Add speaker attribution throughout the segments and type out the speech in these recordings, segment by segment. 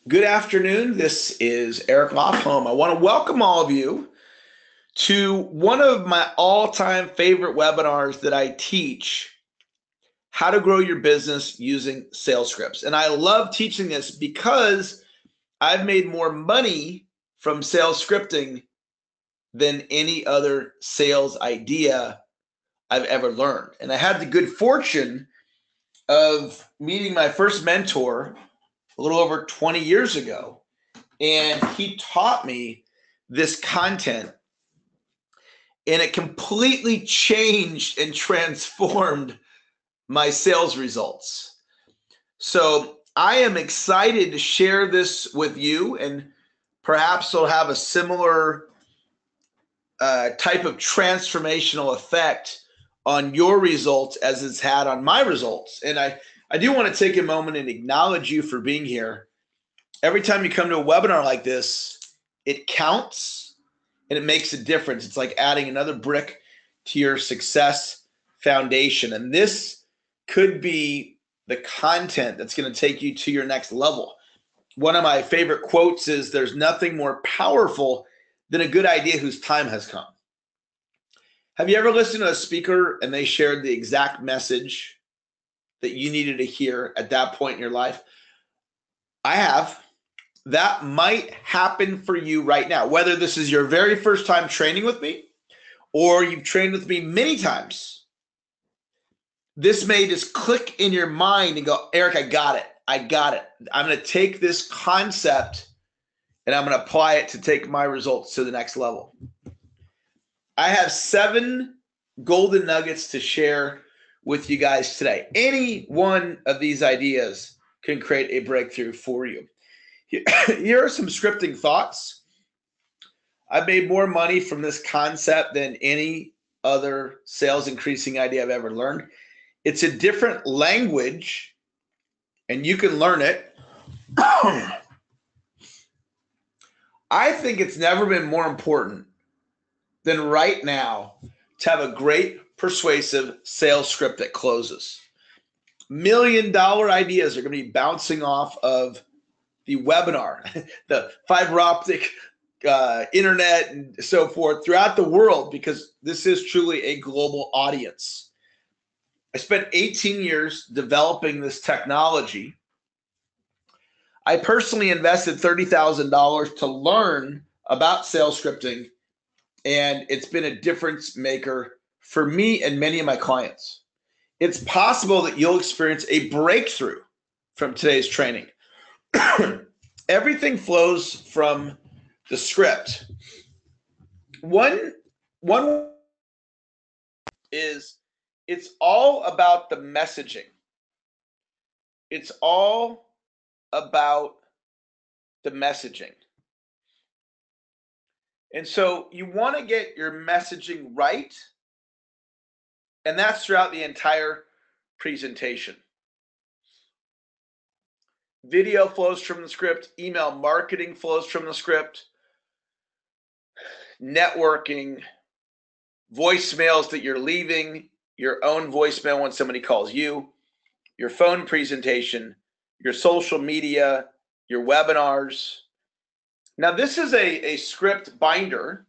Speaker 1: Good afternoon. This is Eric Lofholm. I want to welcome all of you to one of my all-time favorite webinars that I teach, how to grow your business using sales scripts. And I love teaching this because I've made more money from sales scripting than any other sales idea I've ever learned. And I had the good fortune of meeting my first mentor a little over 20 years ago. And he taught me this content, and it completely changed and transformed my sales results. So I am excited to share this with you, and perhaps it'll have a similar type of transformational effect on your results as it's had on my results. And I do want to take a moment and acknowledge you for being here. Every time you come to a webinar like this, it counts and it makes a difference. It's like adding another brick to your success foundation. And this could be the content that's going to take you to your next level. One of my favorite quotes is, "There's nothing more powerful than a good idea whose time has come." Have you ever listened to a speaker and they shared the exact message that you needed to hear at that point in your life? I have. That might happen for you right now, whether this is your very first time training with me or you've trained with me many times. This may just click in your mind and go, "Eric, I got it. I got it. I'm going to take this concept and I'm going to apply it to take my results to the next level." I have 7 golden nuggets to share with you guys today. Any one of these ideas can create a breakthrough for you. Here are some scripting thoughts. I've made more money from this concept than any other sales increasing idea I've ever learned. It's a different language, and you can learn it. I think it's never been more important than right now to have a great persuasive sales script that closes. $1 million ideas are going to be bouncing off of the webinar, the fiber optic internet, and so forth throughout the world, because this is truly a global audience. I spent 18 years developing this technology. I personally invested $30,000 to learn about sales scripting, and it's been a difference maker for me and many of my clients. It's possible that you'll experience a breakthrough from today's training. Everything flows from the script. One is, it's all about the messaging. It's all about the messaging. And so you want to get your messaging right, and that's throughout the entire presentation. Video flows from the script. Email marketing flows from the script. Networking, voicemails that you're leaving, your own voicemail when somebody calls you, your phone presentation, your social media, your webinars. Now, this is a script binder,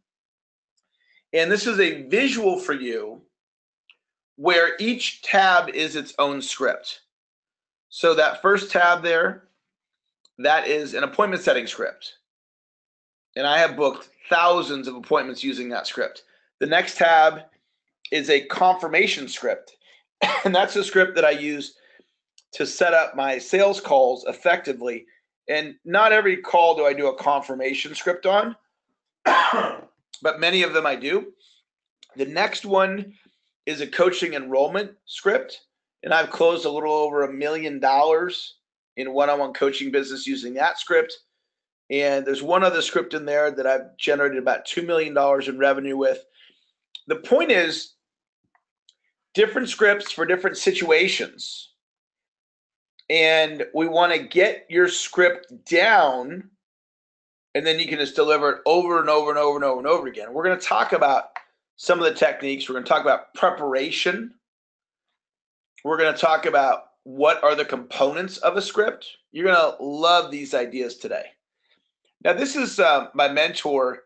Speaker 1: and this is a visual for you where each tab is its own script. So that first tab there, that is an appointment setting script. And I have booked thousands of appointments using that script. The next tab is a confirmation script. And that's a script that I use to set up my sales calls effectively. And not every call do I do a confirmation script on, but many of them I do. The next one is a coaching enrollment script. And I've closed a little over $1 million in one-on-one coaching business using that script. And there's one other script in there that I've generated about $2 million in revenue with. The point is, different scripts for different situations. And we want to get your script down, and then you can just deliver it over and over and over and over and over again. We're going to talk about some of the techniques. We're going to talk about preparation. We're going to talk about what are the components of a script. You're going to love these ideas today. Now, this is my mentor,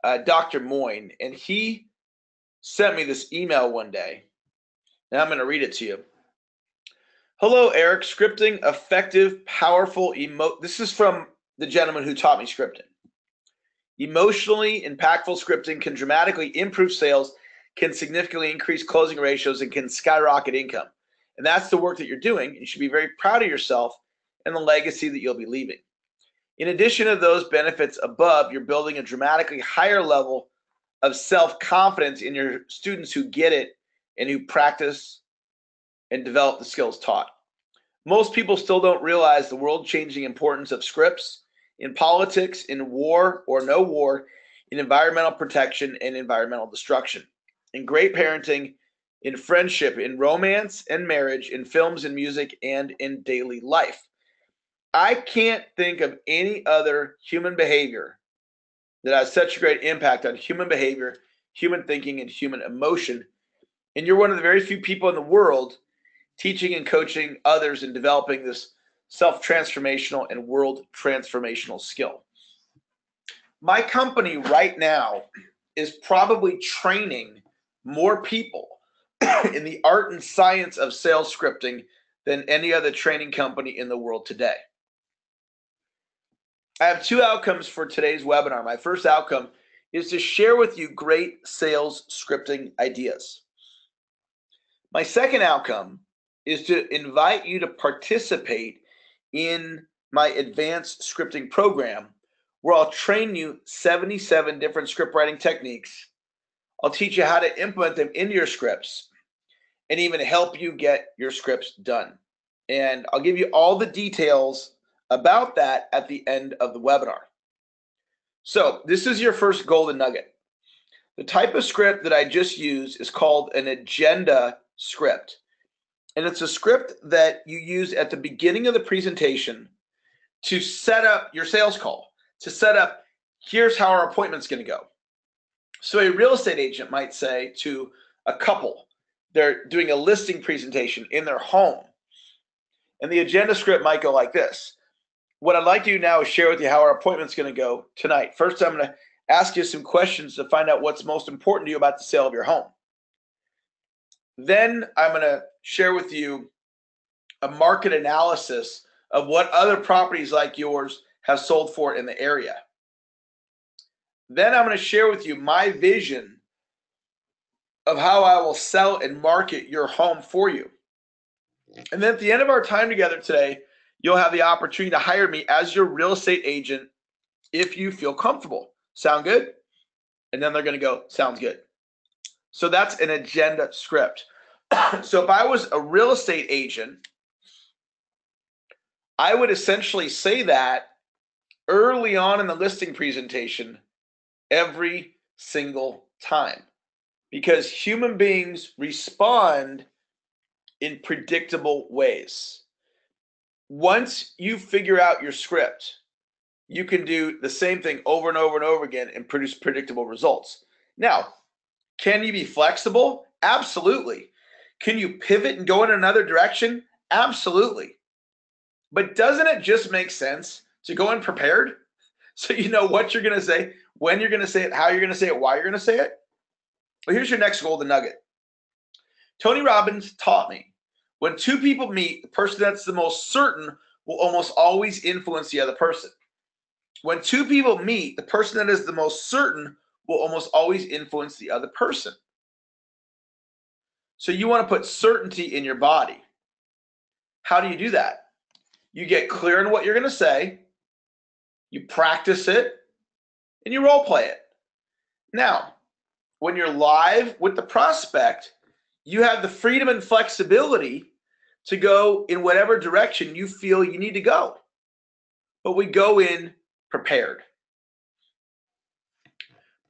Speaker 1: Dr. Moyne, and he sent me this email one day, and I'm going to read it to you. Hello, Eric. Scripting, effective, powerful, This is from the gentleman who taught me scripting. Emotionally impactful scripting can dramatically improve sales, can significantly increase closing ratios, and can skyrocket income. And that's the work that you're doing. You should be very proud of yourself and the legacy that you'll be leaving. In addition to those benefits above, you're building a dramatically higher level of self-confidence in your students who get it and who practice and develop the skills taught. Most people still don't realize the world-changing importance of scripts in politics, in war or no war, in environmental protection and environmental destruction, in great parenting, in friendship, in romance and marriage, in films and music, and in daily life. I can't think of any other human behavior that has such a great impact on human behavior, human thinking, and human emotion. And you're one of the very few people in the world teaching and coaching others and developing this self-transformational and world transformational skill. My company right now is probably training more people in the art and science of sales scripting than any other training company in the world today. I have two outcomes for today's webinar. My first outcome is to share with you great sales scripting ideas. My second outcome is to invite you to participate in my advanced scripting program, where I'll train you 77 different script writing techniques. I'll teach you how to implement them into your scripts and even help you get your scripts done. And I'll give you all the details about that at the end of the webinar. So this is your first golden nugget. The type of script that I just used is called an agenda script. And it's a script that you use at the beginning of the presentation to set up your sales call, to set up, here's how our appointment's going to go. So a real estate agent might say to a couple, they're doing a listing presentation in their home, and the agenda script might go like this. What I'd like to do now is share with you how our appointment's going to go tonight. First, I'm going to ask you some questions to find out what's most important to you about the sale of your home. Then I'm going to share with you a market analysis of what other properties like yours have sold for in the area. Then I'm going to share with you my vision of how I will sell and market your home for you. And then at the end of our time together today, you'll have the opportunity to hire me as your real estate agent if you feel comfortable. Sound good? And then they're going to go, sounds good. So that's an agenda script. So if I was a real estate agent, I would essentially say that early on in the listing presentation every single time, because human beings respond in predictable ways. Once you figure out your script, you can do the same thing over and over and over again and produce predictable results. Now, can you be flexible? Absolutely. Can you pivot and go in another direction? Absolutely. But doesn't it just make sense to go in prepared so you know what you're going to say, when you're going to say it, how you're going to say it, why you're going to say it? Well, here's your next golden nugget. Tony Robbins taught me, when two people meet, the person that's the most certain will almost always influence the other person. When two people meet, the person that is the most certain will almost always influence the other person. So you want to put certainty in your body. How do you do that? You get clear on what you're going to say, you practice it, and you role play it. Now, when you're live with the prospect, you have the freedom and flexibility to go in whatever direction you feel you need to go. But we go in prepared.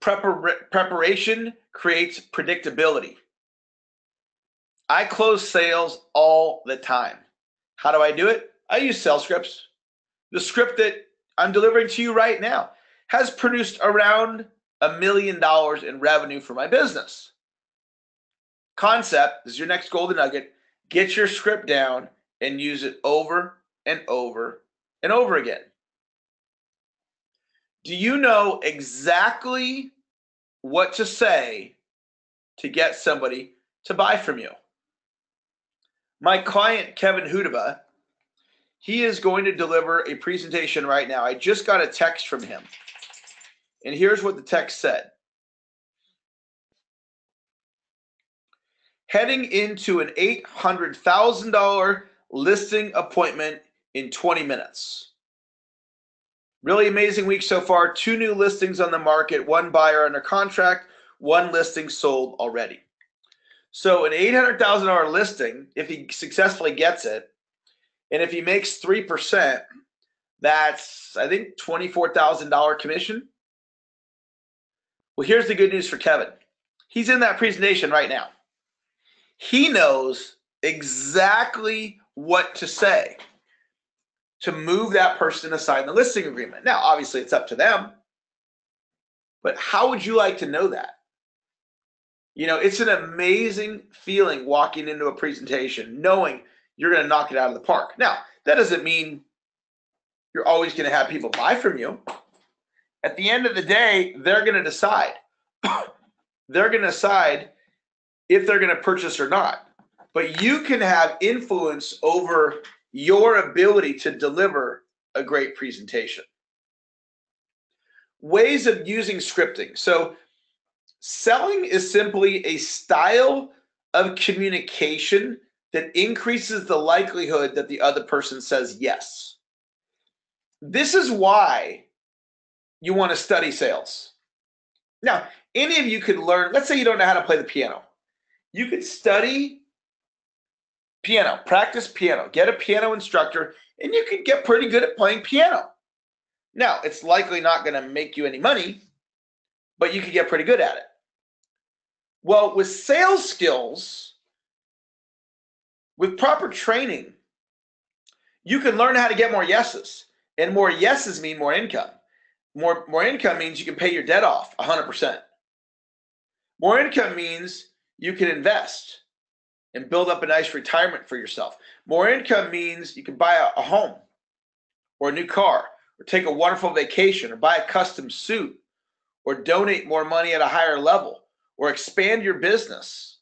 Speaker 1: Preparation creates predictability. I close sales all the time. How do I do it? I use sales scripts. The script that I'm delivering to you right now has produced around $1 million in revenue for my business. Concept, this is your next golden nugget. Get your script down and use it over and over and over again. Do you know exactly what to say to get somebody to buy from you? My client, Kevin Hudova, he is going to deliver a presentation right now. I just got a text from him. And here's what the text said. Heading into an $800,000 listing appointment in 20 minutes. Really amazing week so far. 2 new listings on the market, 1 buyer under contract, 1 listing sold already. So an $800,000 listing, if he successfully gets it, and if he makes 3%, that's, I think, $24,000 commission. Well, here's the good news for Kevin. He's in that presentation right now. He knows exactly what to say to move that person to sign the listing agreement. Now, obviously, it's up to them. But how would you like to know that? You know, it's an amazing feeling walking into a presentation, knowing you're going to knock it out of the park. Now, that doesn't mean you're always going to have people buy from you. At the end of the day, they're going to decide. They're going to decide if they're going to purchase or not. But you can have influence over your ability to deliver a great presentation. Ways of using scripting. So selling is simply a style of communication that increases the likelihood that the other person says yes. This is why you want to study sales. Now, any of you could learn, let's say you don't know how to play the piano. You could study piano, practice piano, get a piano instructor, and you could get pretty good at playing piano. Now, it's likely not going to make you any money, but you could get pretty good at it. Well, with sales skills, with proper training, you can learn how to get more yeses. And more yeses mean more income. More income means you can pay your debt off 100%. More income means you can invest and build up a nice retirement for yourself. More income means you can buy a home or a new car or take a wonderful vacation or buy a custom suit or donate more money at a higher level or expand your business,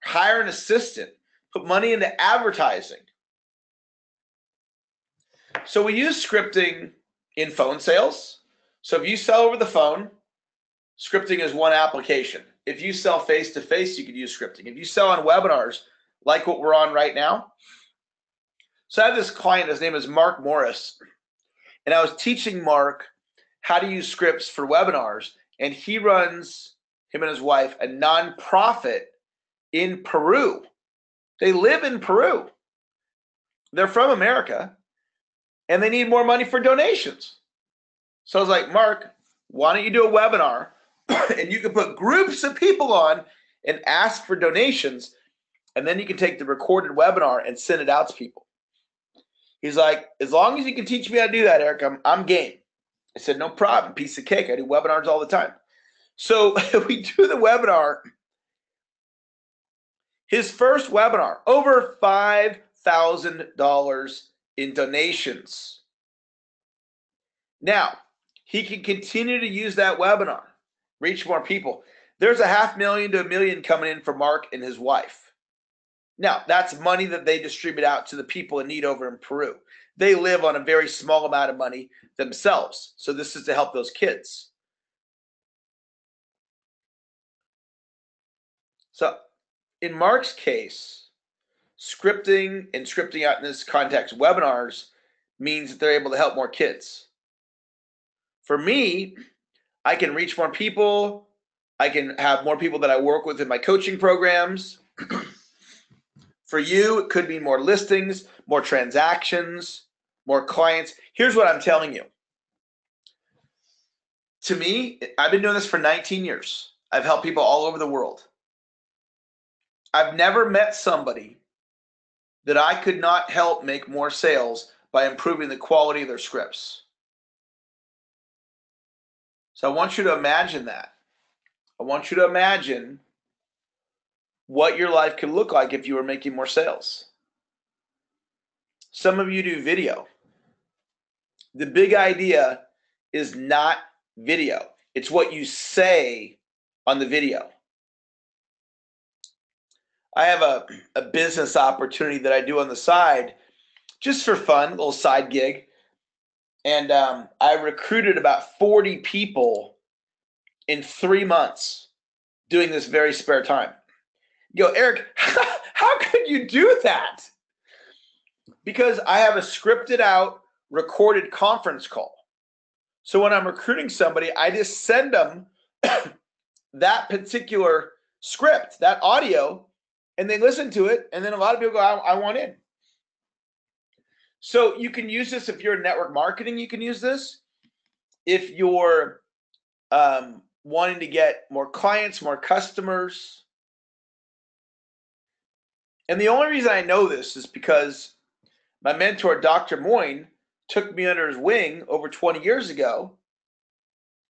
Speaker 1: hire an assistant, put money into advertising. So we use scripting in phone sales. So if you sell over the phone, scripting is one application. If you sell face-to-face, you could use scripting. If you sell on webinars, like what we're on right now. So I have this client, his name is Mark Morris, and I was teaching Mark how to use scripts for webinars, and he runs, him and his wife, a nonprofit in Peru. They live in Peru. They're from America, and they need more money for donations. So I was like, Mark, why don't you do a webinar and you can put groups of people on and ask for donations, and then you can take the recorded webinar and send it out to people. He's like, as long as you can teach me how to do that, Eric, I'm game. I said, no problem, piece of cake. I do webinars all the time. So we do the webinar. His first webinar, over $5,000 in donations. Now, he can continue to use that webinar, reach more people. There's $500,000 to $1 million coming in for Mark and his wife. Now, that's money that they distribute out to the people in need over in Peru. They live on a very small amount of money themselves. So this is to help those kids. So in Mark's case, scripting and scripting out in this context, webinars, means that they're able to help more kids. For me, I can reach more people. I can have more people that I work with in my coaching programs. For you, it could be more listings, more transactions, more clients. Here's what I'm telling you. To me, I've been doing this for 19 years. I've helped people all over the world. I've never met somebody that I could not help make more sales by improving the quality of their scripts. So I want you to imagine that. I want you to imagine what your life could look like if you were making more sales. Some of you do video. The big idea is not video. It's what you say on the video. I have a business opportunity that I do on the side just for fun, a little side gig. And I recruited about 40 people in 3 months doing this very spare time. You go, Eric, how could you do that? Because I have a scripted out, recorded conference call. So when I'm recruiting somebody, I just send them that particular script, that audio, and they listen to it. And then a lot of people go, I want in. So you can use this if you're in network marketing, you can use this. If you're wanting to get more clients, more customers. And the only reason I know this is because my mentor, Dr. Moyne, took me under his wing over 20 years ago,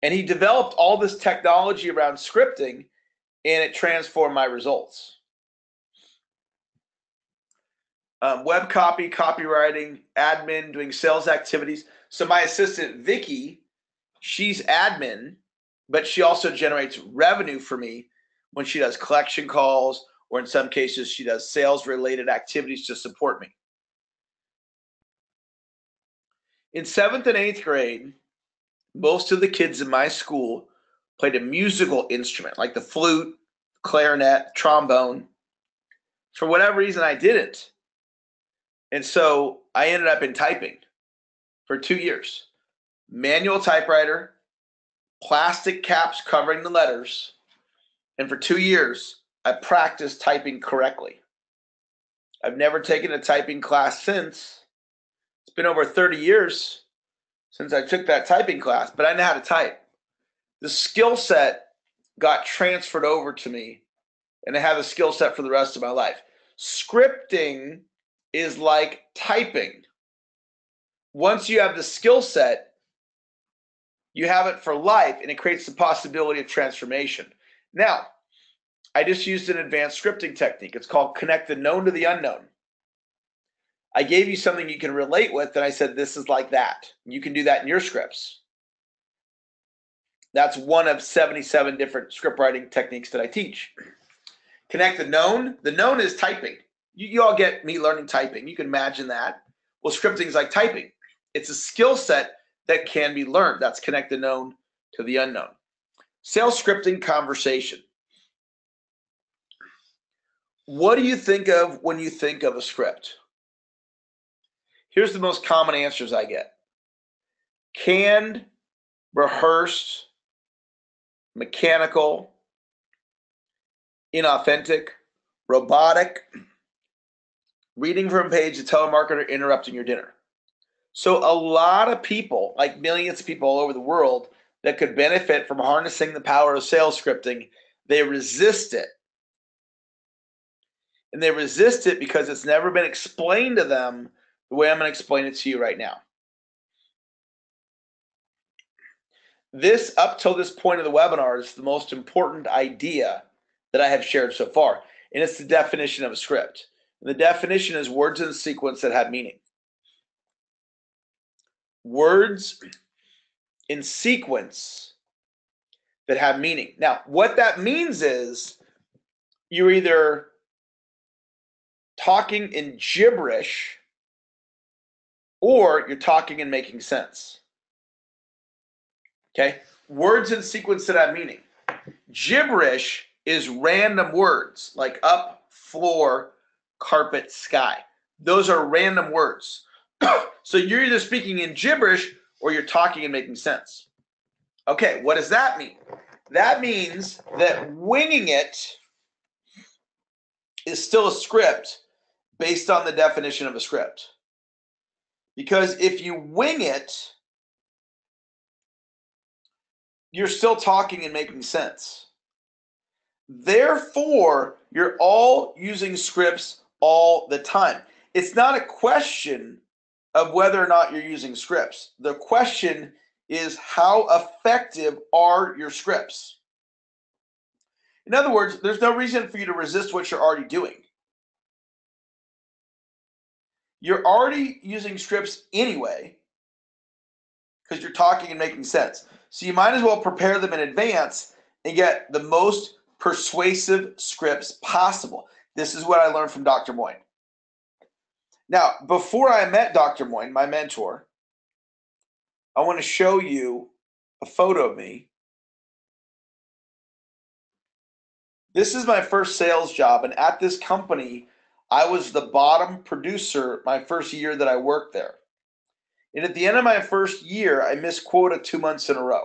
Speaker 1: and he developed all this technology around scripting, and it transformed my results. Web copy, copywriting, admin, doing sales activities. So my assistant, Vicky, she's admin, but she also generates revenue for me when she does collection calls, or in some cases, she does sales-related activities to support me. In 7th and 8th grade, most of the kids in my school played a musical instrument, like the flute, clarinet, trombone. For whatever reason, I didn't. And so I ended up in typing for 2 years. Manual typewriter, plastic caps covering the letters, and for 2 years, I practiced typing correctly. I've never taken a typing class since. It's been over 30 years since I took that typing class, but I know how to type. The skill set got transferred over to me, and I have a skill set for the rest of my life. Scripting is like typing. Once you have the skill set, you have it for life, and it creates the possibility of transformation. Now, I just used an advanced scripting technique. It's called connect the known to the unknown. I gave you something you can relate with, and I said, this is like that. You can do that in your scripts. That's one of 77 different script writing techniques that I teach. Connect the known. The known is typing. You all get me learning typing. You can imagine that. Well, scripting is like typing. It's a skill set that can be learned. That's connect the known to the unknown. Sales scripting conversation. What do you think of when you think of a script? Here's the most common answers I get. Canned, rehearsed, mechanical, inauthentic, robotic, reading from a page, a telemarketer interrupting your dinner. So a lot of people, like millions of people all over the world, that could benefit from harnessing the power of sales scripting, they resist it. And they resist it because it's never been explained to them the way I'm going to explain it to you right now. This, up till this point of the webinar, is the most important idea that I have shared so far, and it's the definition of a script. And the definition is words in sequence that have meaning. Words in sequence that have meaning. Now, what that means is you're either talking in gibberish or you're talking and making sense. Okay? Words in sequence that have meaning. Gibberish is random words like up, floor, carpet, sky. Those are random words. So you're either speaking in gibberish or you're talking and making sense. Okay, what does that mean? That means that winging it is still a script based on the definition of a script. Because if you wing it, you're still talking and making sense. Therefore, you're all using scripts all the time. It's not a question of whether or not you're using scripts. The question is, how effective are your scripts? In other words, there's no reason for you to resist what you're already doing. You're already using scripts anyway because you're talking and making sense. So you might as well prepare them in advance and get the most persuasive scripts possible. This is what I learned from Dr. Moyne. Now, before I met Dr. Moyne, my mentor, I want to show you a photo of me. This is my first sales job, and at this company, I was the bottom producer my first year that I worked there. And at the end of my first year, I missed quota 2 months in a row,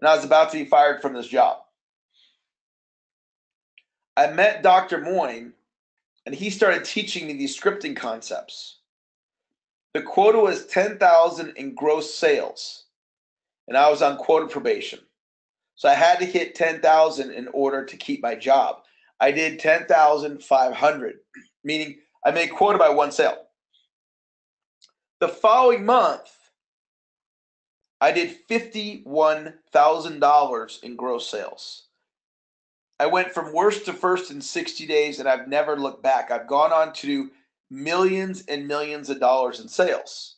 Speaker 1: and I was about to be fired from this job. I met Dr. Moyne, and he started teaching me these scripting concepts. The quota was 10,000 in gross sales, and I was on quota probation. So I had to hit 10,000 in order to keep my job. I did 10,500, meaning I made quota by one sale. The following month, I did $51,000 in gross sales. I went from worst to first in 60 days, and I've never looked back. I've gone on to do millions and millions of dollars in sales.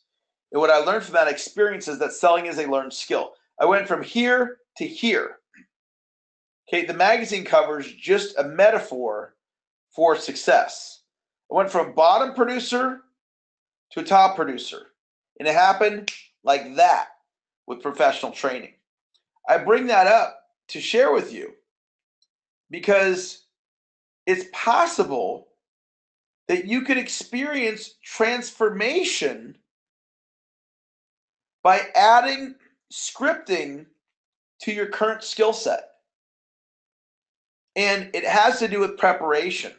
Speaker 1: And what I learned from that experience is that selling is a learned skill. I went from here to here. Okay, the magazine cover is just a metaphor for success. I went from bottom producer to a top producer, and it happened like that with professional training. I bring that up to share with you because it's possible that you could experience transformation by adding scripting to your current skill set. And it has to do with preparation.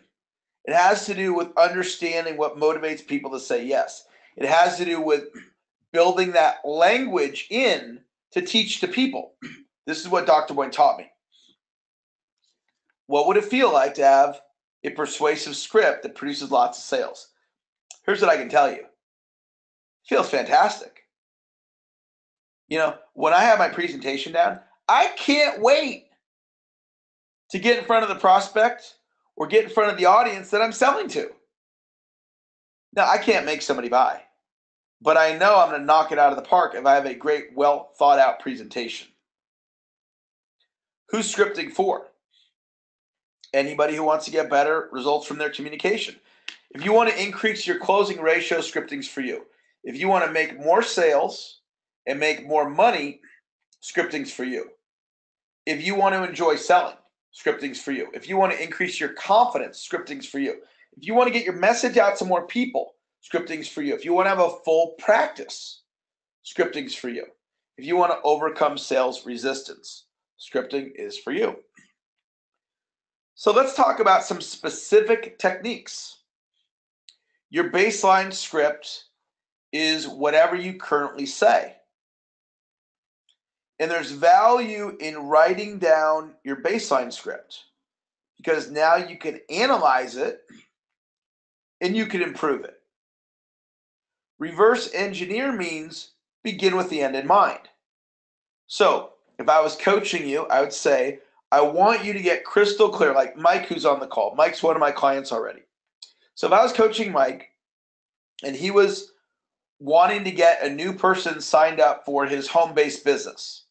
Speaker 1: It has to do with understanding what motivates people to say yes. It has to do with building that language in to teach to people. This is what Dr. Moyne taught me. What would it feel like to have a persuasive script that produces lots of sales? Here's what I can tell you. It feels fantastic. You know, when I have my presentation down, I can't wait to get in front of the prospect or get in front of the audience that I'm selling to. Now, I can't make somebody buy, but I know I'm going to knock it out of the park if I have a great, well thought out presentation. Who's scripting for? Anybody who wants to get better results from their communication. If you want to increase your closing ratio, scripting's for you. If you want to make more sales and make more money, scripting's for you. If you want to enjoy selling, scripting's for you. If you want to increase your confidence, scripting's for you. If you want to get your message out to more people, scripting's for you. If you want to have a full practice, scripting's for you. If you want to overcome sales resistance, scripting is for you. So let's talk about some specific techniques. Your baseline script is whatever you currently say. And there's value in writing down your baseline script because now you can analyze it and you can improve it. Reverse engineer means begin with the end in mind. So if I was coaching you, I would say, I want you to get crystal clear, like Mike, who's on the call. Mike's one of my clients already. So if I was coaching Mike and he was wanting to get a new person signed up for his home-based business,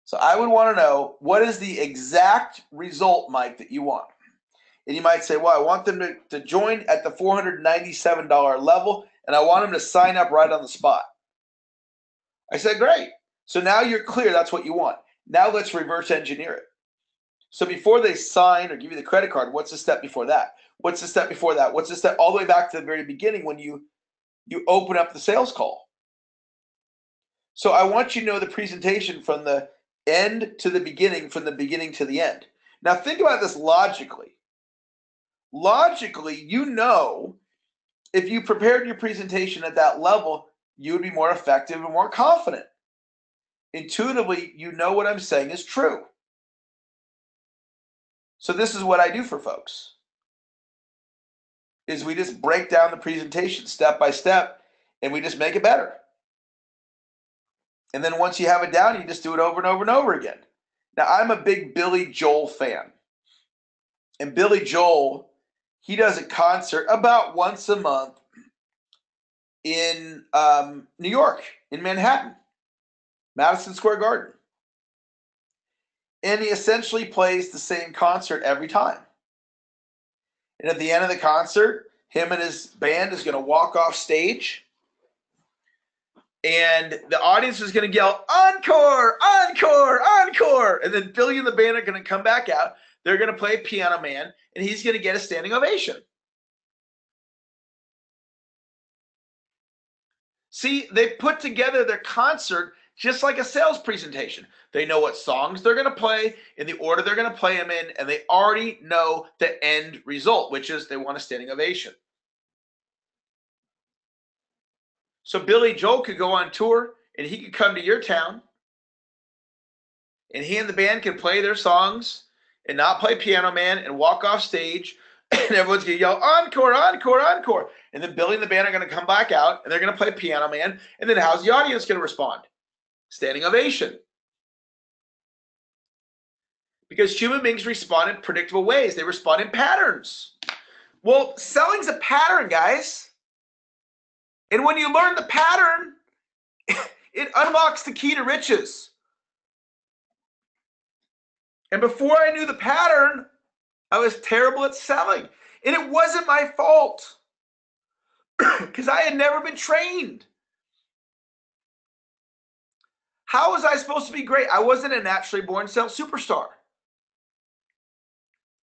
Speaker 1: so I would want to know, what is the exact result, Mike, that you want? And you might say, well, I want them to join at the $497 level, and I want them to sign up right on the spot. I said, great. So now you're clear that's what you want. Now let's reverse engineer it. So before they sign or give you the credit card, what's the step before that? What's the step before that? What's the step all the way back to the very beginning when you open up the sales call? So I want you to know the presentation from the end to the beginning, from the beginning to the end. Now think about this logically. Logically, you know, if you prepared your presentation at that level, you would be more effective and more confident. Intuitively, you know what I'm saying is true. So this is what I do for folks, is we just break down the presentation step by step, and we just make it better. And then once you have it down, you just do it over and over and over again. Now, I'm a big Billy Joel fan. And Billy Joel, he does a concert about once a month in New York, in Manhattan, Madison Square Garden. And he essentially plays the same concert every time. And at the end of the concert, him and his band is going to walk off stage. And the audience is going to yell, encore, encore, encore. And then Billy and the band are going to come back out. They're going to play Piano Man, and he's going to get a standing ovation. See, they put together their concert just like a sales presentation. They know what songs they're going to play in the order they're going to play them in, and they already know the end result, which is they want a standing ovation. So Billy Joel could go on tour, and he could come to your town, and he and the band can play their songs and not play Piano Man and walk off stage, and everyone's going to yell, encore, encore, encore. And then Billy and the band are going to come back out, and they're going to play Piano Man, and then how's the audience going to respond? Standing ovation. Because human beings respond in predictable ways. They respond in patterns. Well, selling's a pattern, guys. And when you learn the pattern, it unlocks the key to riches. And before I knew the pattern, I was terrible at selling. And it wasn't my fault because I had never been trained. How was I supposed to be great? I wasn't a naturally born sales superstar.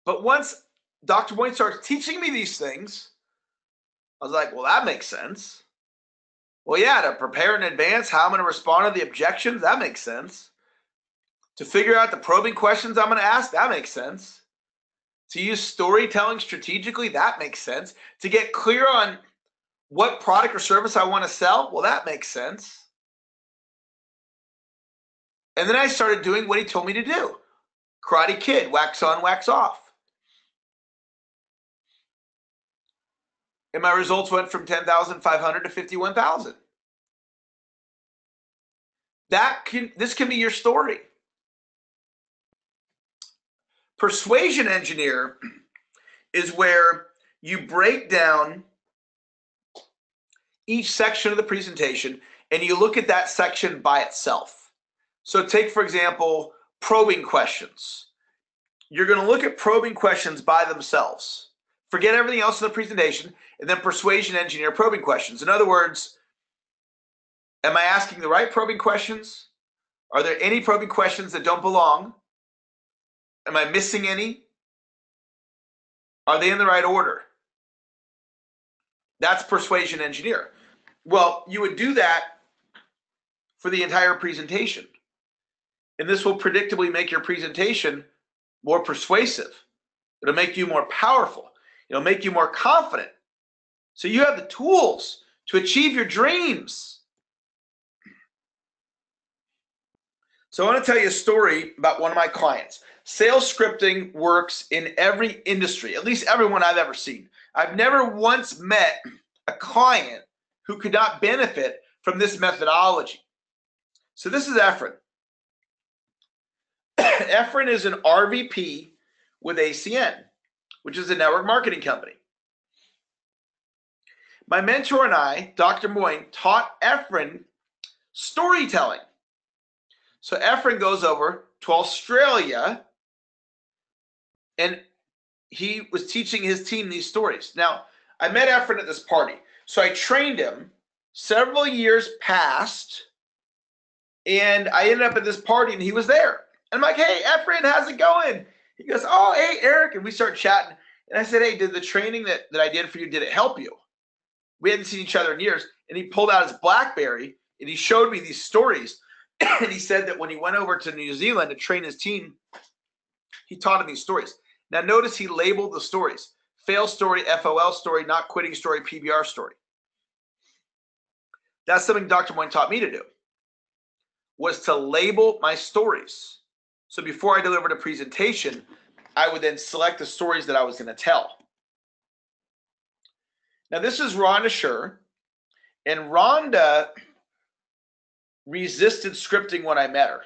Speaker 1: But once Dr. Boyne starts teaching me these things, I was like, well, that makes sense. Well, yeah, to prepare in advance how I'm going to respond to the objections, that makes sense. To figure out the probing questions I'm going to ask, that makes sense. To use storytelling strategically, that makes sense. To get clear on what product or service I want to sell, well, that makes sense. And then I started doing what he told me to do. Karate Kid, wax on, wax off. And my results went from 10,500 to 51,000. This can be your story. Persuasion engineer is where you break down each section of the presentation and you look at that section by itself. So take, for example, probing questions. You're going to look at probing questions by themselves. Forget everything else in the presentation, and then persuasion engineer probing questions. In other words, am I asking the right probing questions? Are there any probing questions that don't belong? Am I missing any? Are they in the right order? That's persuasion engineer. Well, you would do that for the entire presentation. And this will predictably make your presentation more persuasive. It'll make you more powerful. It'll make you more confident. So you have the tools to achieve your dreams. So I want to tell you a story about one of my clients. Sales scripting works in every industry, at least everyone I've ever seen. I've never once met a client who could not benefit from this methodology. So this is Efren. Efren is an RVP with ACN, which is a network marketing company. My mentor and I, Dr. Moyne, taught Efren storytelling. So Efren goes over to Australia and he was teaching his team these stories. Now, I met Efren at this party. So I trained him. Several years passed and I ended up at this party and he was there. And I'm like, hey, Efren, how's it going? He goes, oh, hey, Eric. And we start chatting. And I said, hey, did the training that I did for you, did it help you? We hadn't seen each other in years. And he pulled out his BlackBerry and he showed me these stories. And he said that when he went over to New Zealand to train his team, he taught him these stories. Now notice he labeled the stories. Fail story, FOL story, not quitting story, PBR story. That's something Dr. Moyne taught me to do, was to label my stories. So before I delivered a presentation, I would then select the stories that I was going to tell. Now this is Rhonda Schur, and Rhonda resisted scripting when I met her.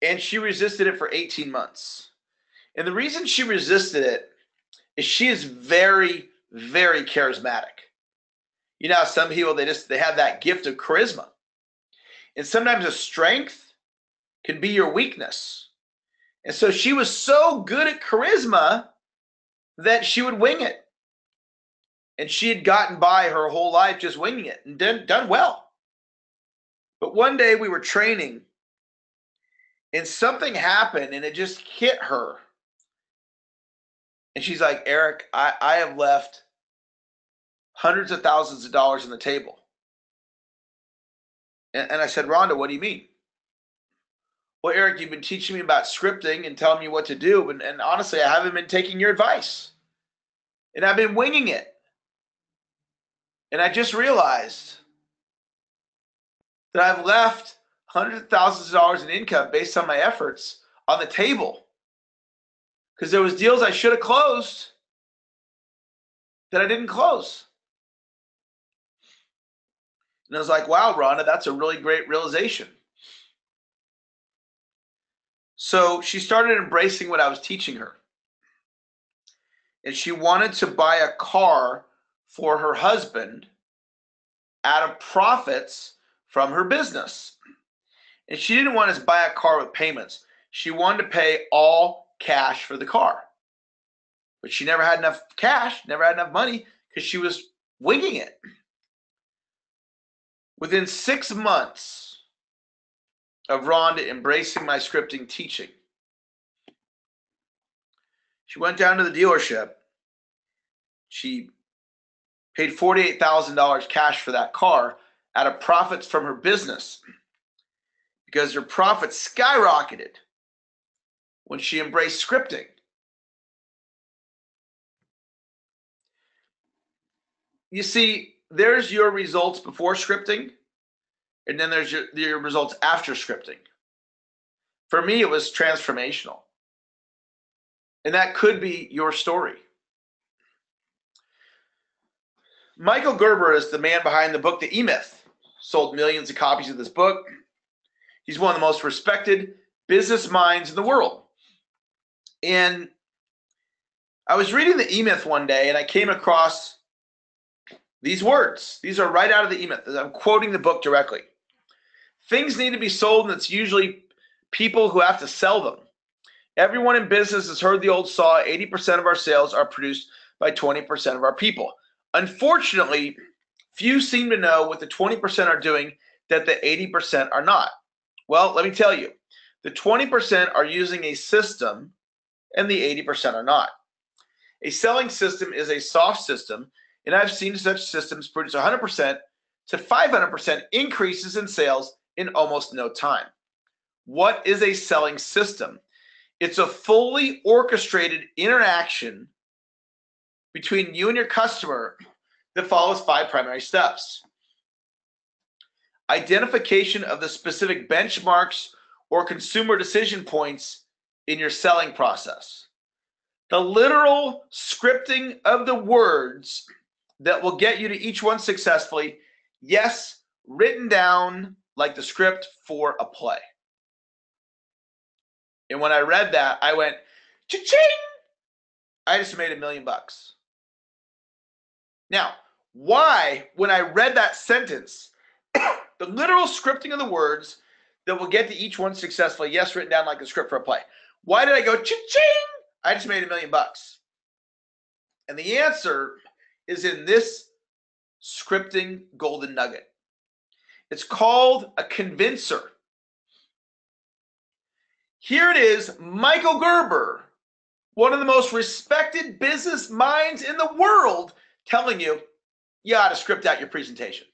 Speaker 1: And she resisted it for 18 months. And the reason she resisted it is she is very, very charismatic. You know, some people, they have that gift of charisma. And sometimes a strength can be your weakness. And so she was so good at charisma that she would wing it. And she had gotten by her whole life just winging it and done well. But one day we were training and something happened and it just hit her. And she's like, Eric, I have left hundreds of thousands of dollars on the table. And I said, Rhonda, what do you mean? Well, Eric, you've been teaching me about scripting and telling me what to do. And honestly, I haven't been taking your advice. And I've been winging it. And I just realized that I've left hundreds of thousands of dollars in income based on my efforts on the table. Because there was deals I should have closed that I didn't close. And I was like, wow, Rhonda, that's a really great realization. So she started embracing what I was teaching her. And she wanted to buy a car for her husband out of profits from her business. And she didn't want to buy a car with payments. She wanted to pay all cash for the car. But she never had enough cash, never had enough money because she was winging it. Within 6 months of Rhonda embracing my scripting teaching, she went down to the dealership. She paid $48,000 cash for that car out of profits from her business because her profits skyrocketed when she embraced scripting. You see, there's your results before scripting, and then there's your results after scripting. For me, it was transformational. And that could be your story. Michael Gerber is the man behind the book, The E-Myth. Sold millions of copies of this book. He's one of the most respected business minds in the world. And I was reading The E-Myth one day, and I came across these words. These are right out of The E-Myth. I'm quoting the book directly. Things need to be sold, and it's usually people who have to sell them. Everyone in business has heard the old saw, 80% of our sales are produced by 20% of our people. Unfortunately, few seem to know what the 20% are doing that the 80% are not. Well, let me tell you, the 20% are using a system and the 80% are not. A selling system is a soft system, and I've seen such systems produce 100% to 500% increases in sales in almost no time. What is a selling system? It's a fully orchestrated interaction between you and your customer that follows 5 primary steps. Identification of the specific benchmarks or consumer decision points in your selling process. The literal scripting of the words that will get you to each one successfully. Yes, written down like the script for a play. And when I read that, I went, cha-ching! I just made $1 million. Now, why, when I read that sentence, the literal scripting of the words that will get to each one successfully, yes, written down like a script for a play. Why did I go, cha-ching? I just made $1 million. And the answer is in this scripting golden nugget. It's called a convincer. Here it is, Michael Gerber, one of the most respected business minds in the world, telling you, you ought to script out your presentation.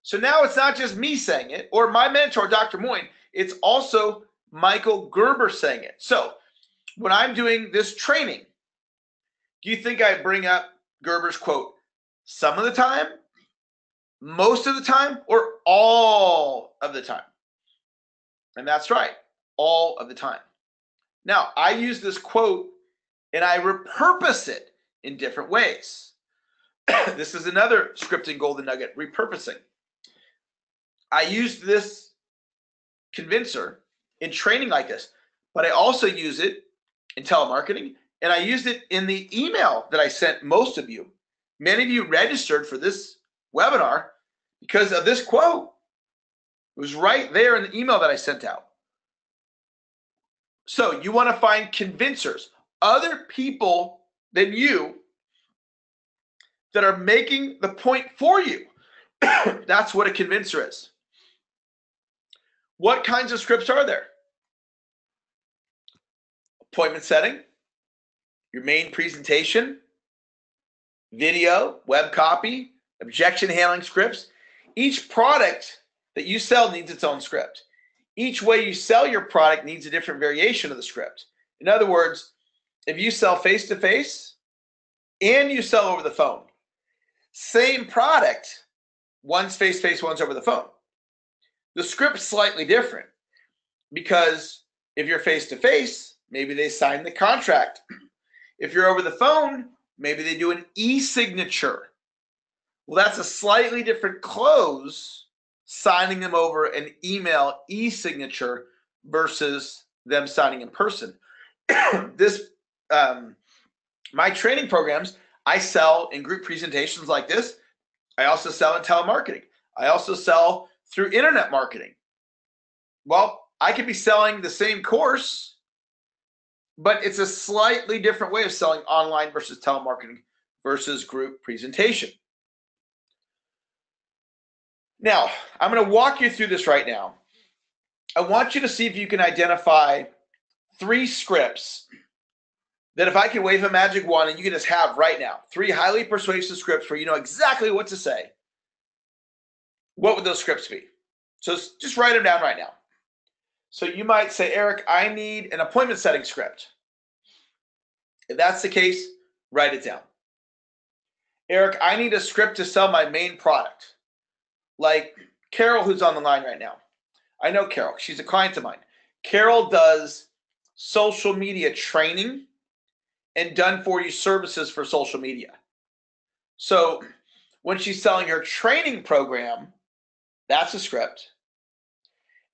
Speaker 1: So now it's not just me saying it, or my mentor, Dr. Moyne, it's also Michael Gerber saying it. So when I'm doing this training, do you think I bring up Gerber's quote some of the time, most of the time, or all of the time? And that's right, all of the time. Now, I use this quote and I repurpose it in different ways. This is another scripting golden nugget, repurposing. I used this convincer in training like this. but I also use it in telemarketing, and I used it in the email that I sent most of you. Many of you registered for this webinar because of this quote. It was right there in the email that I sent out. So you want to find convincers, other people than you that are making the point for you. That's what a convincer is. What kinds of scripts are there? Appointment setting, your main presentation, video, web copy, objection handling scripts. Each product that you sell needs its own script. Each way you sell your product needs a different variation of the script. In other words, if you sell face-to-face and you sell over the phone, same product, one's face-to-face, one's over the phone. The script's slightly different because if you're face-to-face, maybe they sign the contract. If you're over the phone, maybe they do an e-signature. Well, that's a slightly different close, signing them over an email e-signature versus them signing in person. My training programs, I sell in group presentations like this. I also sell in telemarketing. I also sell through internet marketing. Well, I could be selling the same course, but it's a slightly different way of selling online versus telemarketing versus group presentation. Now, I'm going to walk you through this right now. I want you to see if you can identify 3 scripts that if I could wave a magic wand and you can just have right now, 3 highly persuasive scripts where you know exactly what to say, what would those scripts be? So just write them down right now. So you might say, Eric, I need an appointment setting script. If that's the case, write it down. Eric, I need a script to sell my main product. Like Carol, who's on the line right now. I know Carol. She's a client of mine. Carol does social media training and done-for-you services for social media. So when she's selling her training program, that's a script.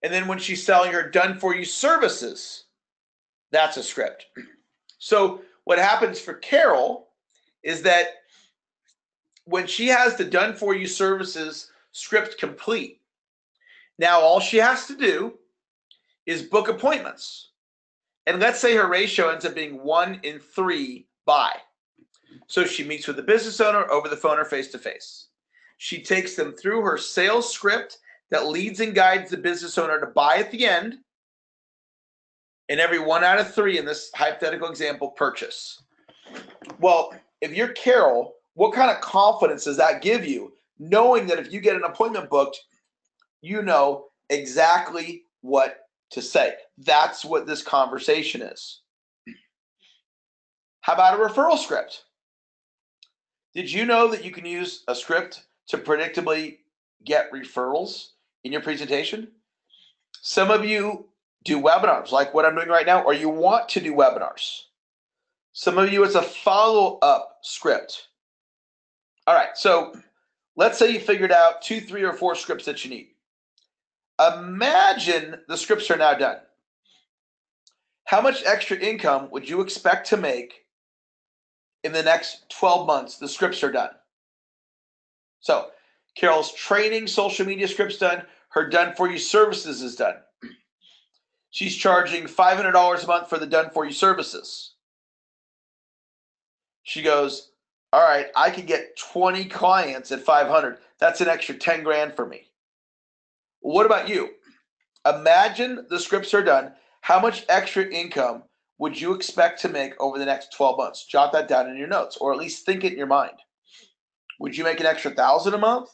Speaker 1: And then when she's selling her done-for-you services, that's a script. So what happens for Carol is that when she has the done-for-you services script complete, now all she has to do is book appointments. And let's say her ratio ends up being 1 in 3 buy. So she meets with the business owner over the phone or face-to-face. She takes them through her sales script that leads and guides the business owner to buy at the end. And every 1 out of 3 in this hypothetical example, purchase. Well, if you're Carol, what kind of confidence does that give you, knowing that if you get an appointment booked, you know exactly what to say? That's what this conversation is. How about a referral script? Did you know that you can use a script to predictably get referrals in your presentation? Some of you do webinars like what I'm doing right now, or you want to do webinars. Some of you, it's a follow-up script. All right, so let's say you figured out 2, 3, or 4 scripts that you need. Imagine the scripts are now done. How much extra income would you expect to make in the next 12 months? The scripts are done. So Carol's training social media script's done. Her done-for-you services is done. She's charging $500 a month for the done-for-you services. She goes, all right, I could get 20 clients at $500. That's an extra 10 grand for me. What about you? Imagine the scripts are done. How much extra income would you expect to make over the next 12 months? Jot that down in your notes, or at least think it in your mind. Would you make an extra $1,000 a month?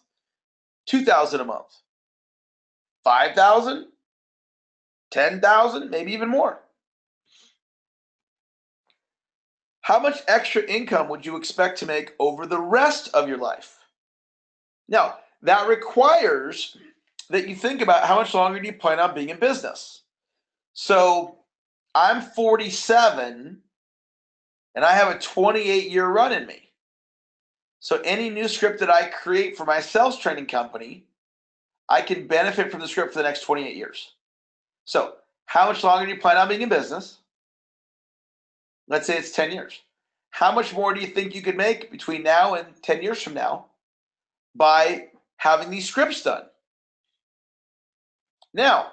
Speaker 1: $2,000 a month? $5,000? $10,000? Maybe even more. How much extra income would you expect to make over the rest of your life? Now, that requires that you think about how much longer do you plan on being in business. So I'm 47 and I have a 28-year run in me. So any new script that I create for my sales training company, I can benefit from the script for the next 28 years. So How much longer do you plan on being in business? Let's say it's 10 years. How much more do you think you could make between now and 10 years from now by having these scripts done? Now,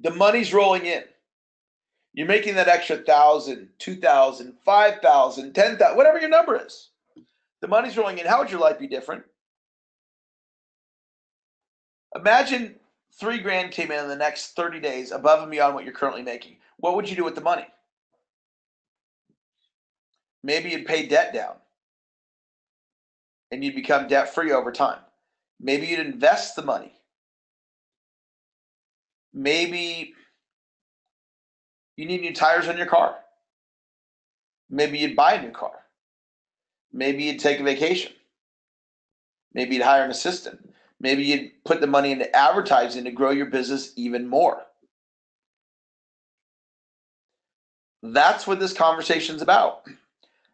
Speaker 1: the money's rolling in. You're making that extra 1,000, 2,000, 5,000, 10,000, whatever your number is. The money's rolling in. How would your life be different? Imagine $3,000 came in the next 30 days above and beyond what you're currently making. What would you do with the money? Maybe you'd pay debt down and you'd become debt free over time. Maybe you'd invest the money. Maybe you need new tires on your car. Maybe you'd buy a new car. Maybe you'd take a vacation. Maybe you'd hire an assistant. Maybe you'd put the money into advertising to grow your business even more. That's what this conversation's about.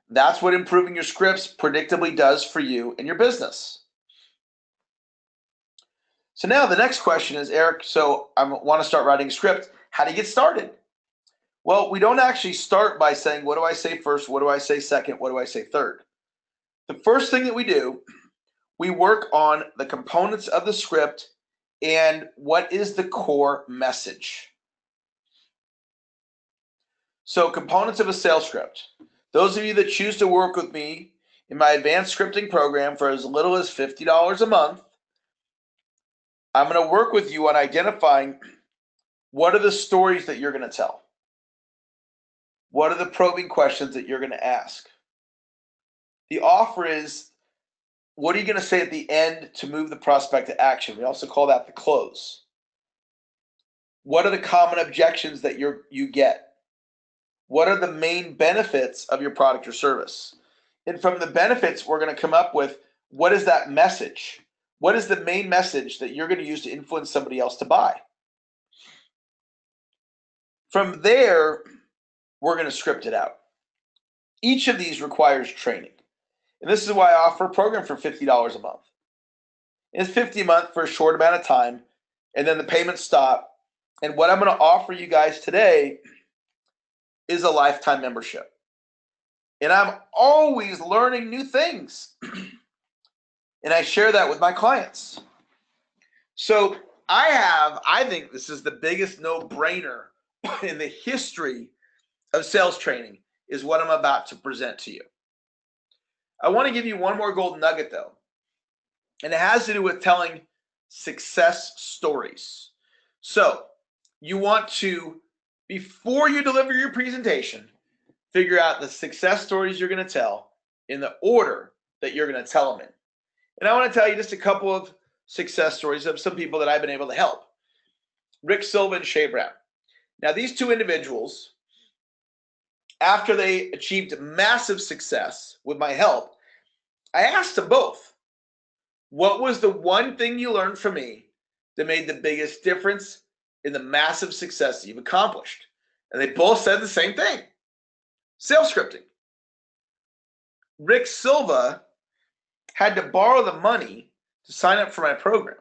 Speaker 1: That's what improving your scripts predictably does for you and your business. So now the next question is, Eric, so I want to start writing a script. How do you get started? Well, we don't actually start by saying, what do I say first? What do I say second? What do I say third? The first thing that we do, we work on the components of the script and what is the core message. So components of a sales script. Those of you that choose to work with me in my advanced scripting program for as little as $50 a month, I'm going to work with you on identifying what are the stories that you're going to tell. What are the probing questions that you're going to ask? The offer is, what are you going to say at the end to move the prospect to action? We also call that the close. What are the common objections that you get? What are the main benefits of your product or service? And from the benefits, we're going to come up with, what is that message? What is the main message that you're going to use to influence somebody else to buy? From there, we're going to script it out. Each of these requires training. And this is why I offer a program for $50 a month. It's $50 a month for a short amount of time, and then the payments stop. And what I'm going to offer you guys today is a lifetime membership. And I'm always learning new things. And I share that with my clients. So I think this is the biggest no-brainer in the history of sales training is what I'm about to present to you. I want to give you one more golden nugget though. And it has to do with telling success stories. So you want to, before you deliver your presentation, figure out the success stories you're going to tell in the order that you're going to tell them in. And I want to tell you just a couple of success stories of some people that I've been able to help. Rick Silva and Shay Brown. Now, these two individuals, after they achieved massive success with my help, I asked them both, what was the one thing you learned from me that made the biggest difference in the massive success that you've accomplished? And they both said the same thing, sales scripting. Rick Silva had to borrow the money to sign up for my program.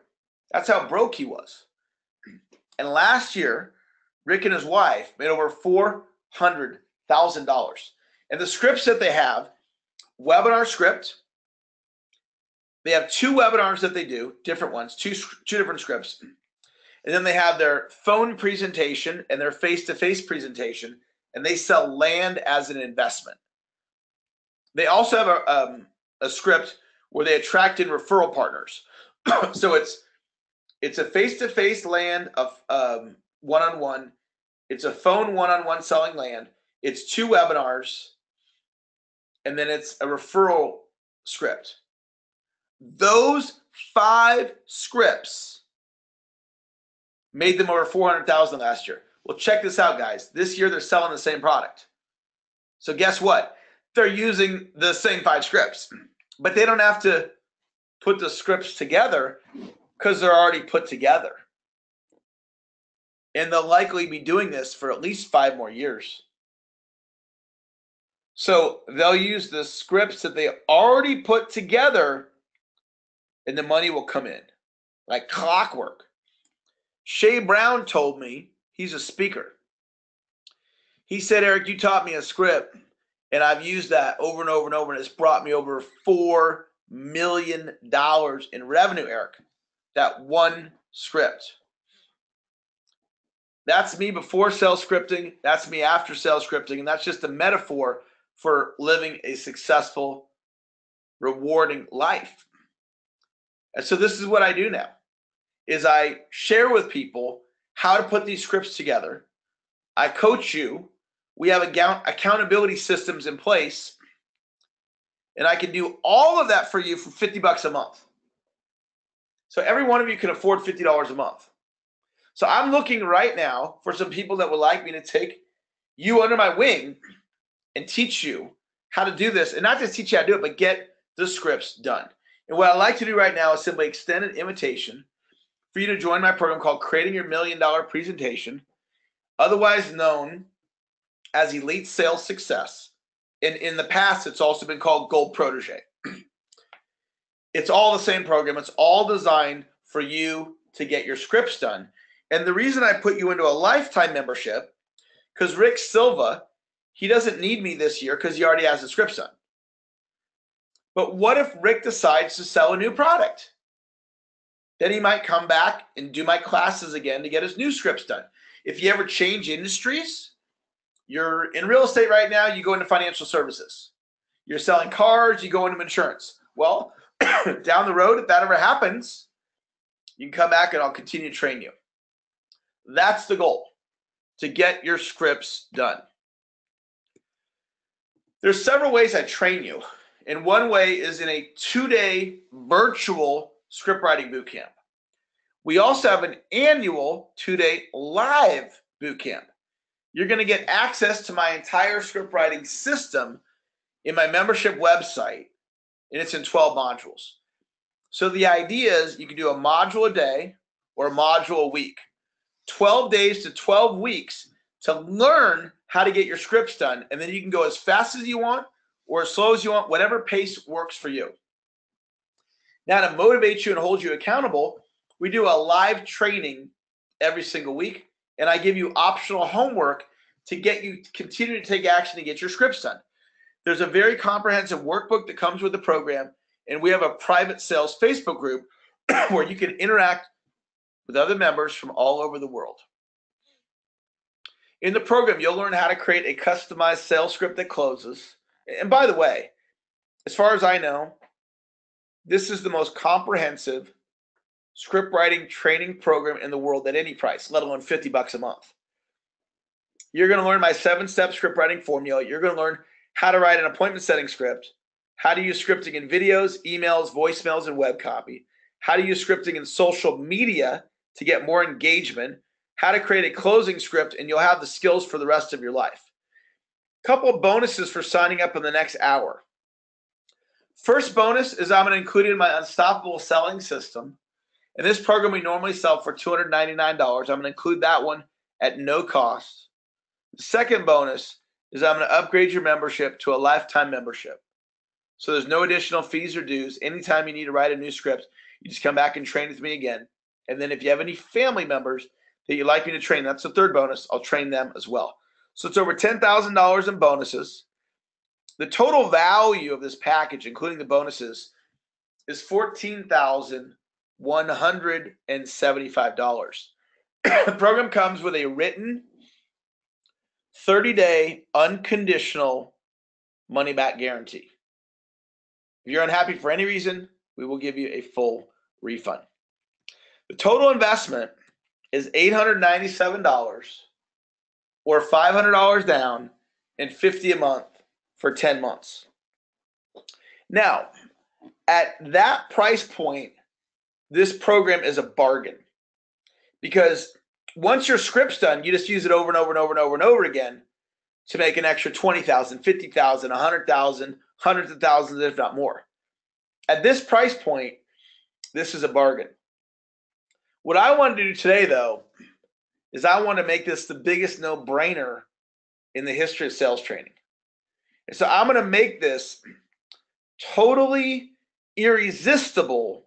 Speaker 1: That's how broke he was. And last year, Rick and his wife made over $400,000. And the scripts that they have, webinar script, they have 2 webinars that they do, different ones, two different scripts. And then they have their phone presentation and their face-to-face presentation, and they sell land as an investment. They also have a script where they attract in referral partners. So it's a face-to-face land of one-on-one. It's a phone one-on-one selling land. It's 2 webinars, and then it's a referral script. Those 5 scripts made them over $400,000 last year. Well, check this out, guys. This year they're selling the same product. So guess what? They're using the same 5 scripts, but they don't have to put the scripts together because they're already put together. And they'll likely be doing this for at least 5 more years. So they'll use the scripts that they already put together, and the money will come in like clockwork. Shay Brown told me He's a speaker. He said, Eric, you taught me a script, and I've used that over and over and over, and it's brought me over $4 million in revenue, Eric. That one script. That's me before sales scripting. That's me after sales scripting. And that's just a metaphor for living a successful, rewarding life. And so this is what I do now, is I share with people how to put these scripts together. I coach you. We have accountability systems in place, and I can do all of that for you for $50 a month. So every one of you can afford $50 a month. So I'm looking right now for some people that would like me to take you under my wing and teach you how to do this, and not just teach you how to do it, but get the scripts done. And what I'd like to do right now is simply extend an invitation for you to join my program called Creating Your $1 Million Presentation, otherwise known as Elite Sales Success. In the past, it's also been called Gold Protege. It's all the same program. It's all designed for you to get your scripts done. And the reason I put you into a lifetime membership, because Rick Silva, he doesn't need me this year because he already has the scripts done. But what if Rick decides to sell a new product? Then he might come back and do my classes again to get his new scripts done. If you ever change industries, you're in real estate right now, you go into financial services. You're selling cars, you go into insurance. Well, down the road, if that ever happens, you can come back and I'll continue to train you. That's the goal, to get your scripts done. There's several ways I train you. And one way is in a 2-day virtual script writing boot camp. We also have an annual 2-day live boot camp. You're going to get access to my entire script writing system in my membership website, and it's in 12 modules. So the idea is you can do a module a day or a module a week. 12 days to 12 weeks to learn how to get your scripts done, and then you can go as fast as you want or as slow as you want, whatever pace works for you. Now, to motivate you and hold you accountable, we do a live training every single week, and I give you optional homework to get you to continue to take action to get your scripts done. There's a very comprehensive workbook that comes with the program, and we have a private sales Facebook group where you can interact with other members from all over the world. In the program, you'll learn how to create a customized sales script that closes. And by the way, as far as I know, this is the most comprehensive script writing training program in the world at any price, let alone $50 a month. You're going to learn my 7-step script writing formula. You're going to learn how to write an appointment setting script, how to use scripting in videos, emails, voicemails, and web copy, how to use scripting in social media to get more engagement, how to create a closing script, and you'll have the skills for the rest of your life. Couple of bonuses for signing up in the next hour. First bonus is I'm going to include it in my Unstoppable Selling System. In this program, we normally sell for $299. I'm going to include that one at no cost. The second bonus is I'm going to upgrade your membership to a lifetime membership. So there's no additional fees or dues. Anytime you need to write a new script, you just come back and train with me again. And then if you have any family members that you'd like me to train, that's the third bonus. I'll train them as well. So it's over $10,000 in bonuses. The total value of this package, including the bonuses, is $14,175. The program comes with a written 30-day unconditional money-back guarantee. If you're unhappy for any reason, we will give you a full refund. The total investment is $897 or $500 down and $50 a month for 10 months. Now, at that price point, this program is a bargain because once your script's done, you just use it over and over and over and over and over again to make an extra $20,000, $50,000, $100,000, hundreds of thousands, if not more. At this price point, this is a bargain. What I want to do today, though, is I want to make this the biggest no-brainer in the history of sales training. And so I'm going to make this totally irresistible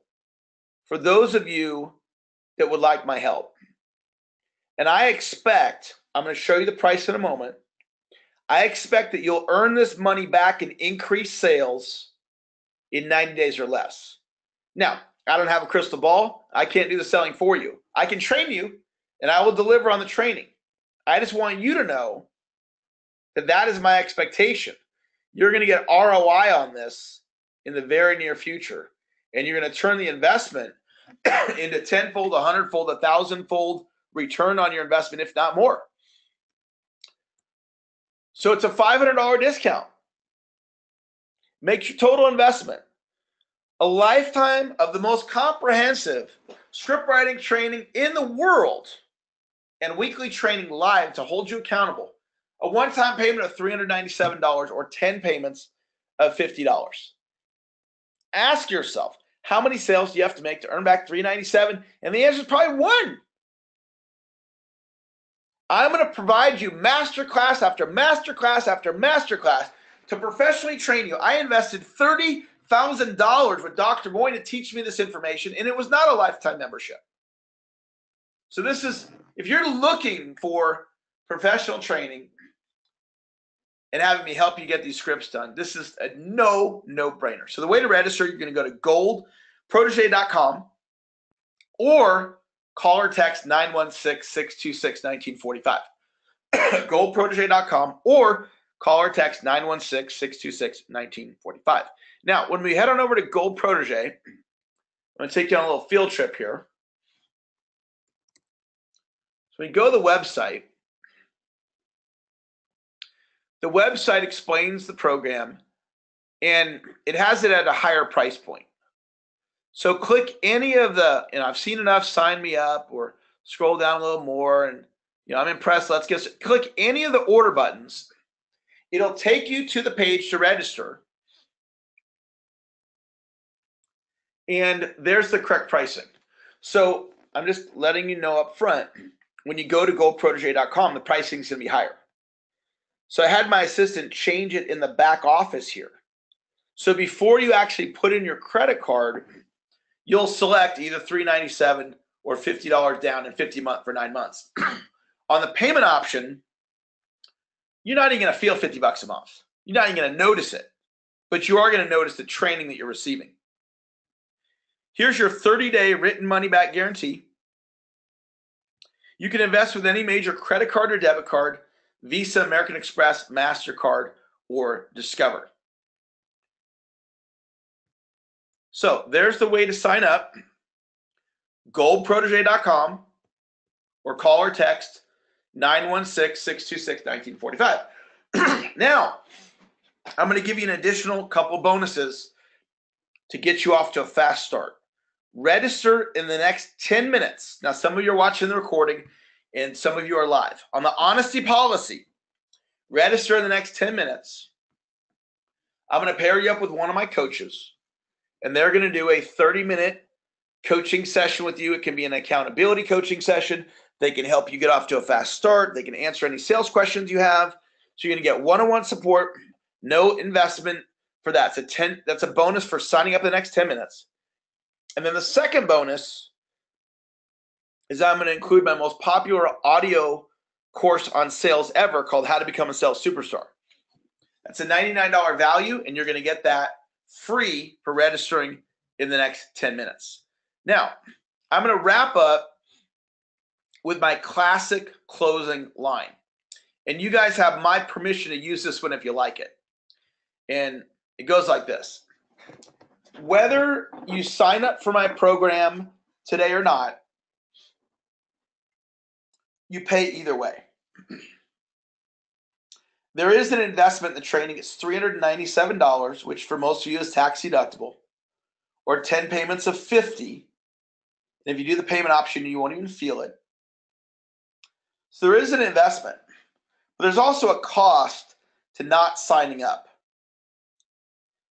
Speaker 1: for those of you that would like my help. And I expect, I'm going to show you the price in a moment. I expect that you'll earn this money back in increased sales in 90 days or less. Now, I don't have a crystal ball. I can't do the selling for you. I can train you, and I will deliver on the training. I just want you to know that that is my expectation. You're going to get ROI on this in the very near future, and you're going to turn the investment into tenfold, 100-fold, 1,000-fold return on your investment, if not more. So it's a $500 discount. Makes your total investment a lifetime of the most comprehensive script writing training in the world and weekly training live to hold you accountable. A one-time payment of $397 or 10 payments of $50. Ask yourself, how many sales do you have to make to earn back $397? And the answer is probably one. I'm going to provide you masterclass after masterclass after masterclass to professionally train you. I invested $30,000 with Dr. Moy to teach me this information, and it was not a lifetime membership. So this is, if you're looking for professional training and having me help you get these scripts done, this is a no-brainer. So the way to register, you're going to go to goldprotege.com or call or text 916-626-1945. goldprotege.com or call or text 916-626-1945. Now, when we head on over to Gold Protege, I'm going to take you on a little field trip here. So we go to the website. The website explains the program, and it has it at a higher price point. So click any of the, and I've seen enough, sign me up, or scroll down a little more, and I'm impressed. Let's get, click any of the order buttons. It'll take you to the page to register. And there's the correct pricing. So I'm just letting you know up front, when you go to goldprotege.com, the pricing is going to be higher. So I had my assistant change it in the back office here. So before you actually put in your credit card, you'll select either $397 or $50 down and $50 month for 9 months. On the payment option, you're not even going to feel $50 a month. You're not even going to notice it, but you are going to notice the training that you're receiving. Here's your 30-day written money-back guarantee. You can invest with any major credit card or debit card, Visa, American Express, MasterCard, or Discover. So there's the way to sign up. goldprotege.com or call or text 916-626-1945. Now, I'm going to give you an additional couple bonuses to get you off to a fast start. Register in the next 10 minutes. Now, some of you are watching the recording and some of you are live. On the honesty policy, register in the next 10 minutes. I'm going to pair you up with one of my coaches, and they're going to do a 30-minute coaching session with you. It can be an accountability coaching session. They can help you get off to a fast start. They can answer any sales questions you have. So you're going to get one-on-one support, no investment for that. That's a bonus for signing up in the next 10 minutes. And then the second bonus is I'm going to include my most popular audio course on sales ever called How to Become a Sales Superstar. That's a $99 value, and you're going to get that free for registering in the next 10 minutes. Now, I'm going to wrap up with my classic closing line. And you guys have my permission to use this one if you like it. And it goes like this. Whether you sign up for my program today or not, you pay either way. There is an investment in the training. It's $397, which for most of you is tax deductible, or 10 payments of $50. And if you do the payment option, you won't even feel it. So there is an investment, but there's also a cost to not signing up.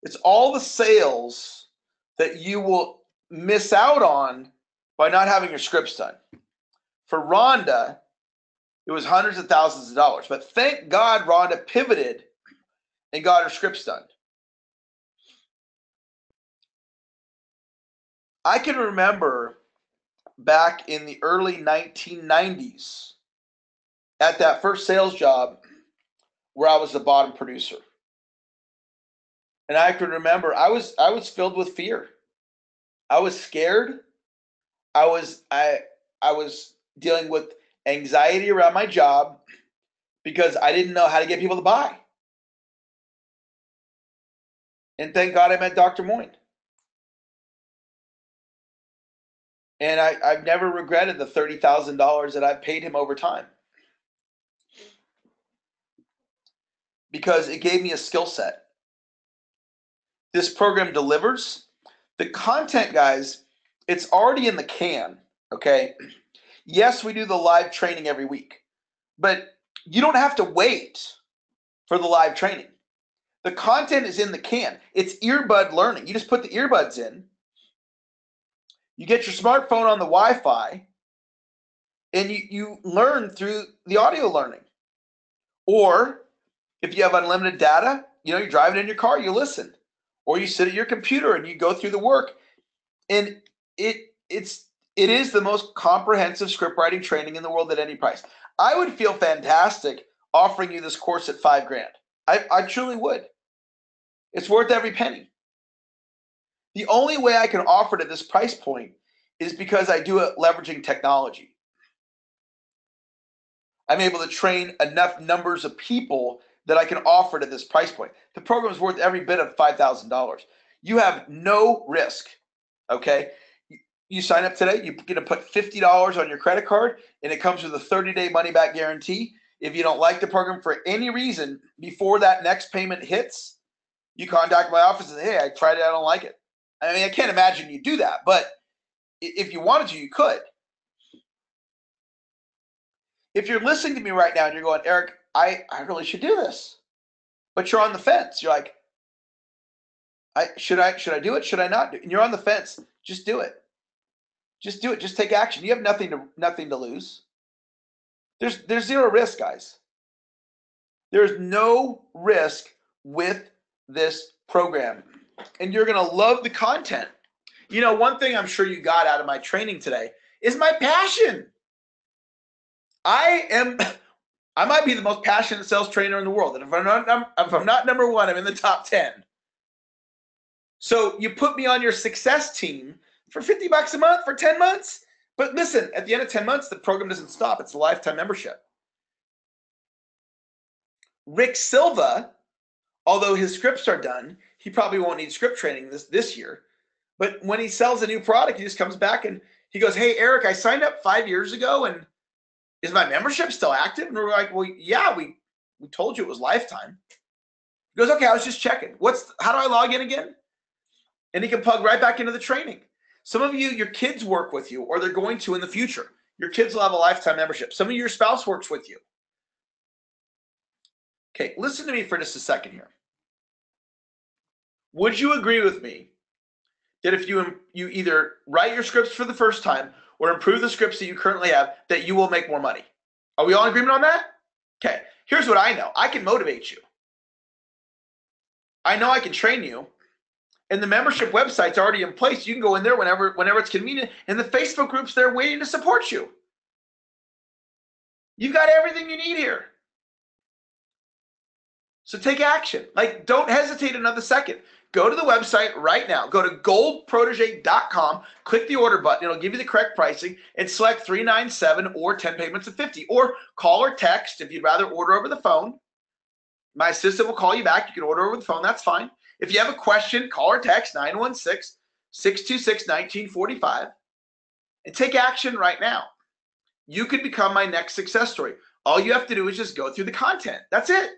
Speaker 1: It's all the sales that you will miss out on by not having your scripts done. For Rhonda, it was hundreds of thousands of dollars. But thank God Rhonda pivoted and got her scripts done. I can remember back in the early 1990s at that first sales job where I was the bottom producer. And I can remember I was filled with fear. I was scared. I was dealing with anxiety around my job because I didn't know how to get people to buy. And thank God I met Dr. Moyne. And I've never regretted the $30,000 that I've paid him over time, because it gave me a skill set. This program delivers. The content, guys, it's already in the can, okay? Yes, we do the live training every week, but you don't have to wait for the live training. The content is in the can. It's earbud learning. You just put the earbuds in. You get your smartphone on the Wi-Fi, and you learn through the audio learning. Or if you have unlimited data, you're driving in your car, you listen. Or you sit at your computer and you go through the work. And it is the most comprehensive script writing training in the world at any price. I would feel fantastic offering you this course at $5,000. I truly would. It's worth every penny. The only way I can offer it at this price point is because I do it leveraging technology. I'm able to train enough numbers of people that I can offer it at this price point. The program is worth every bit of $5,000. You have no risk, okay? You sign up today, you're going to put $50 on your credit card, and it comes with a 30-day money-back guarantee. If you don't like the program for any reason, before that next payment hits, you contact my office and say, hey, I tried it, I don't like it. I mean, I can't imagine you do that, but if you wanted to, you could. If you're listening to me right now and you're going, Eric, I really should do this, but you're on the fence. You're like, should I do it? Should I not do it? And you're on the fence. Just do it. Just do it. Just take action. You have nothing to lose. There's zero risk, guys. There's no risk with this program, and you're going to love the content. One thing I'm sure you got out of my training today is my passion. I might be the most passionate sales trainer in the world. And if I'm not number one, I'm in the top 10. So you put me on your success team for $50 a month for 10 months. But listen, at the end of 10 months, the program doesn't stop. It's a lifetime membership. Rick Silva, although his scripts are done, he probably won't need script training this year. But when he sells a new product, he just comes back and he goes, hey, Eric, I signed up 5 years ago, and is my membership still active? And we're like, well, yeah, we told you it was lifetime. He goes, okay, I was just checking. How do I log in again? And he can plug right back into the training. Some of you, your kids work with you, or they're going to in the future. Your kids will have a lifetime membership. Some of your spouse works with you. Okay, listen to me for just a second here. Would you agree with me that if you either write your scripts for the first time or improve the scripts that you currently have, that you will make more money? Are we all in agreement on that? Okay, here's what I know. I can motivate you. I know I can train you. And the membership website's already in place. You can go in there whenever it's convenient. And the Facebook group's there waiting to support you. You've got everything you need here. So take action. Don't hesitate another second. Go to the website right now. Go to goldprotege.com, click the order button. It'll give you the correct pricing, and select $397 or 10 payments of $50. Or call or text if you'd rather order over the phone. My assistant will call you back. You can order over the phone. That's fine. If you have a question, call or text 916-626-1945 and take action right now. You could become my next success story. All you have to do is just go through the content. That's it.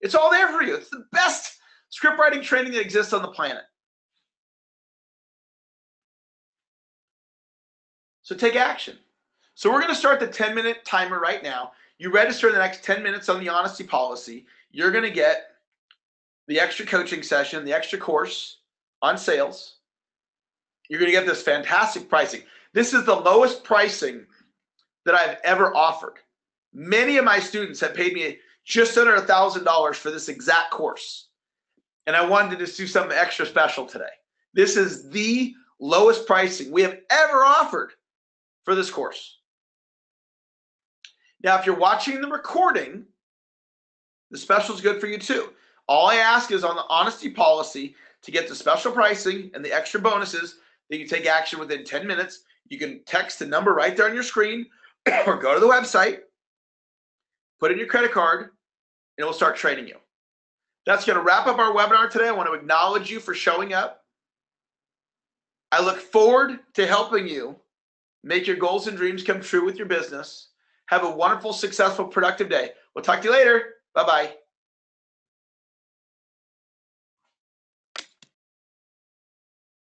Speaker 1: It's all there for you. It's the best script writing training that exists on the planet. So take action. So we're going to start the 10-minute timer right now. You register in the next 10 minutes on the honesty policy. You're going to get the extra coaching session, the extra course on sales. You're going to get this fantastic pricing. This is the lowest pricing that I've ever offered. Many of my students have paid me just under $1,000 for this exact course. And I wanted to just do something extra special today. This is the lowest pricing we have ever offered for this course. Now, if you're watching the recording, the special is good for you too. All I ask is on the honesty policy to get the special pricing and the extra bonuses that you take action within 10 minutes. You can text the number right there on your screen or go to the website, put in your credit card, and it will start training you. That's going to wrap up our webinar today. I want to acknowledge you for showing up. I look forward to helping you make your goals and dreams come true with your business. Have a wonderful, successful, productive day. We'll talk to you later. Bye-bye.